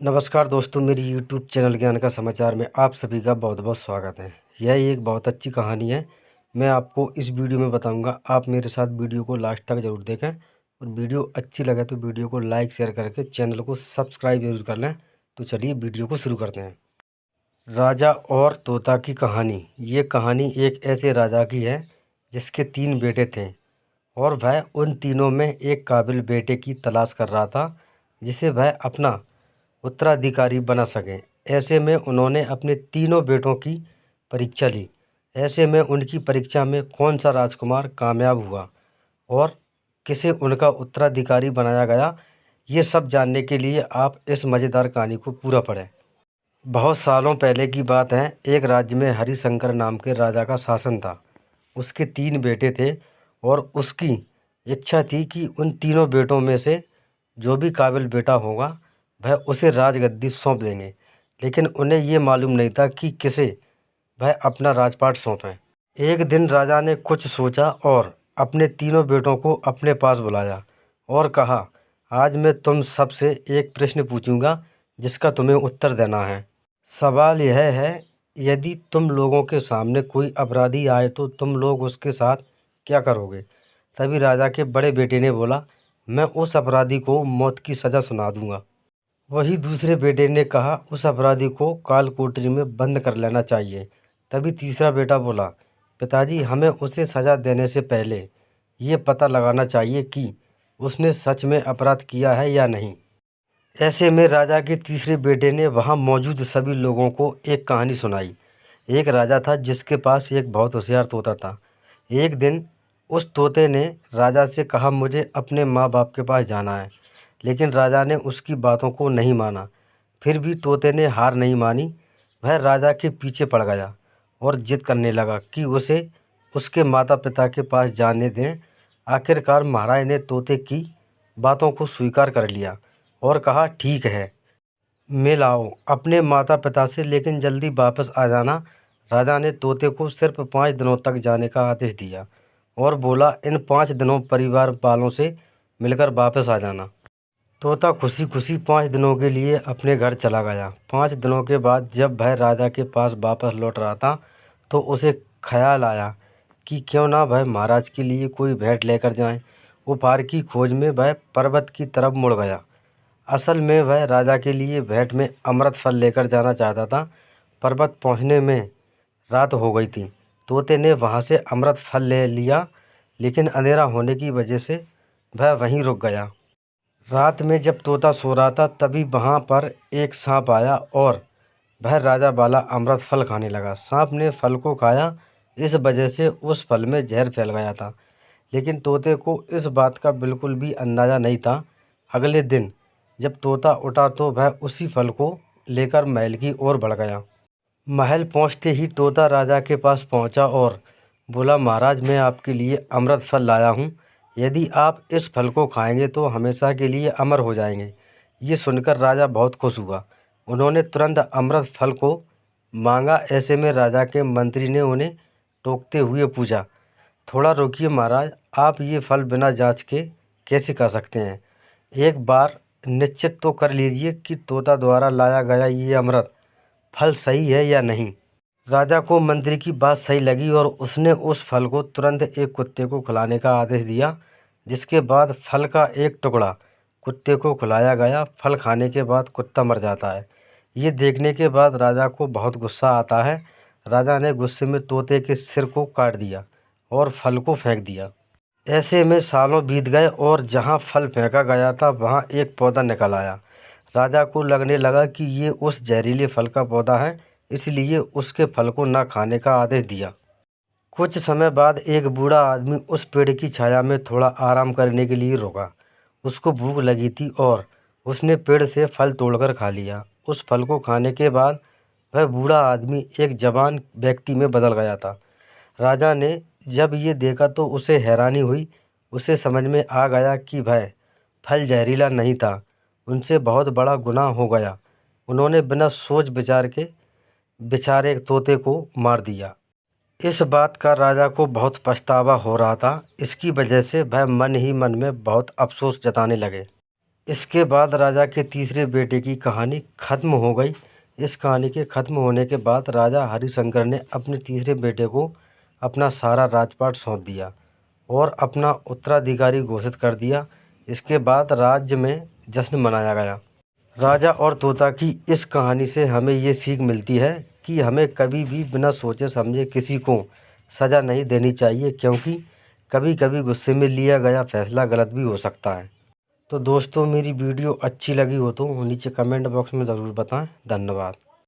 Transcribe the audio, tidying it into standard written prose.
नमस्कार दोस्तों, मेरी यूट्यूब चैनल ज्ञान का समाचार में आप सभी का बहुत बहुत स्वागत है। यह एक बहुत अच्छी कहानी है। मैं आपको इस वीडियो में बताऊंगा। आप मेरे साथ वीडियो को लास्ट तक ज़रूर देखें और वीडियो अच्छी लगे तो वीडियो को लाइक शेयर करके चैनल को सब्सक्राइब जरूर कर लें। तो चलिए वीडियो को शुरू करते हैं। राजा और तोता की कहानी। ये कहानी एक ऐसे राजा की है जिसके 3 बेटे थे और वह उन तीनों में एक काबिल बेटे की तलाश कर रहा था जिसे वह अपना उत्तराधिकारी बना सकें। ऐसे में उन्होंने अपने तीनों बेटों की परीक्षा ली। ऐसे में उनकी परीक्षा में कौन सा राजकुमार कामयाब हुआ और किसे उनका उत्तराधिकारी बनाया गया, ये सब जानने के लिए आप इस मज़ेदार कहानी को पूरा पढ़ें। बहुत सालों पहले की बात है। एक राज्य में हरिशंकर नाम के राजा का शासन था। उसके 3 बेटे थे और उसकी इच्छा थी कि उन तीनों बेटों में से जो भी काबिल बेटा होगा वह उसे राजगद्दी सौंप देंगे। लेकिन उन्हें ये मालूम नहीं था कि किसे वह अपना राजपाट सौंपें। एक दिन राजा ने कुछ सोचा और अपने तीनों बेटों को अपने पास बुलाया और कहा, आज मैं तुम सबसे एक प्रश्न पूछूंगा जिसका तुम्हें उत्तर देना है। सवाल यह है, यदि तुम लोगों के सामने कोई अपराधी आए तो तुम लोग उसके साथ क्या करोगे? तभी राजा के बड़े बेटे ने बोला, मैं उस अपराधी को मौत की सज़ा सुना दूंगा। वही दूसरे बेटे ने कहा, उस अपराधी को काल कोठरी में बंद कर लेना चाहिए। तभी तीसरा बेटा बोला, पिताजी हमें उसे सज़ा देने से पहले ये पता लगाना चाहिए कि उसने सच में अपराध किया है या नहीं। ऐसे में राजा के तीसरे बेटे ने वहाँ मौजूद सभी लोगों को एक कहानी सुनाई। एक राजा था जिसके पास एक बहुत होशियार तोता था। एक दिन उस तोते ने राजा से कहा, मुझे अपने माँ बाप के पास जाना है। लेकिन राजा ने उसकी बातों को नहीं माना। फिर भी तोते ने हार नहीं मानी। वह राजा के पीछे पड़ गया और जिद करने लगा कि उसे उसके माता पिता के पास जाने दें। आखिरकार महाराज ने तोते की बातों को स्वीकार कर लिया और कहा, ठीक है, मिल आओ अपने माता पिता से, लेकिन जल्दी वापस आ जाना। राजा ने तोते को सिर्फ 5 दिनों तक जाने का आदेश दिया और बोला, इन 5 दिनों परिवार वालों से मिलकर वापस आ जाना। तोता खुशी खुशी 5 दिनों के लिए अपने घर चला गया। 5 दिनों के बाद जब वह राजा के पास वापस लौट रहा था तो उसे ख्याल आया कि क्यों ना वह महाराज के लिए कोई भेंट लेकर जाए। उपहार की खोज में वह पर्वत की तरफ मुड़ गया। असल में वह राजा के लिए भेंट में अमृत फल लेकर जाना चाहता था। पर्वत पहुंचने में रात हो गई थी। तोते ने वहां से अमृत फल ले लिया, लेकिन अंधेरा होने की वजह से वह वहीं रुक गया। रात में जब तोता सो रहा था तभी वहां पर एक सांप आया और वह राजा वाला अमृत फल खाने लगा। सांप ने फल को खाया, इस वजह से उस फल में जहर फैल गया था। लेकिन तोते को इस बात का बिल्कुल भी अंदाज़ा नहीं था। अगले दिन जब तोता उठा तो वह उसी फल को लेकर महल की ओर बढ़ गया। महल पहुंचते ही तोता राजा के पास पहुंचा और बोला, महाराज मैं आपके लिए अमृत फल लाया हूं। यदि आप इस फल को खाएंगे तो हमेशा के लिए अमर हो जाएंगे। ये सुनकर राजा बहुत खुश हुआ। उन्होंने तुरंत अमृत फल को मांगा। ऐसे में राजा के मंत्री ने उन्हें टोकते हुए पूछा, थोड़ा रुकिए महाराज, आप ये फल बिना जांच के कैसे खा सकते हैं? एक बार निश्चित तो कर लीजिए कि तोता द्वारा लाया गया ये अमृत फल सही है या नहीं। राजा को मंत्री की बात सही लगी और उसने उस फल को तुरंत एक कुत्ते को खिलाने का आदेश दिया। जिसके बाद फल का एक टुकड़ा कुत्ते को खिलाया गया। फल खाने के बाद कुत्ता मर जाता है। ये देखने के बाद राजा को बहुत गुस्सा आता है। राजा ने गुस्से में तोते के सिर को काट दिया और फल को फेंक दिया। ऐसे में सालों बीत गए और जहाँ फल फेंका गया था वहाँ एक पौधा निकल आया। राजा को लगने लगा कि ये उस जहरीले फल का पौधा है, इसलिए उसके फल को न खाने का आदेश दिया। कुछ समय बाद एक बूढ़ा आदमी उस पेड़ की छाया में थोड़ा आराम करने के लिए रुका। उसको भूख लगी थी और उसने पेड़ से फल तोड़कर खा लिया। उस फल को खाने के बाद वह बूढ़ा आदमी एक जवान व्यक्ति में बदल गया था। राजा ने जब ये देखा तो उसे हैरानी हुई। उसे समझ में आ गया कि वह फल जहरीला नहीं था। उनसे बहुत बड़ा गुनाह हो गया। उन्होंने बिना सोच विचार के बेचारे तोते को मार दिया। इस बात का राजा को बहुत पछतावा हो रहा था। इसकी वजह से वह मन ही मन में बहुत अफसोस जताने लगे। इसके बाद राजा के तीसरे बेटे की कहानी खत्म हो गई। इस कहानी के खत्म होने के बाद राजा हरिशंकर ने अपने तीसरे बेटे को अपना सारा राजपाट सौंप दिया और अपना उत्तराधिकारी घोषित कर दिया। इसके बाद राज्य में जश्न मनाया गया। राजा और तोता की इस कहानी से हमें ये सीख मिलती है कि हमें कभी भी बिना सोचे समझे किसी को सज़ा नहीं देनी चाहिए, क्योंकि कभी कभी गुस्से में लिया गया फैसला गलत भी हो सकता है। तो दोस्तों, मेरी वीडियो अच्छी लगी हो तो नीचे कमेंट बॉक्स में ज़रूर बताएं। धन्यवाद।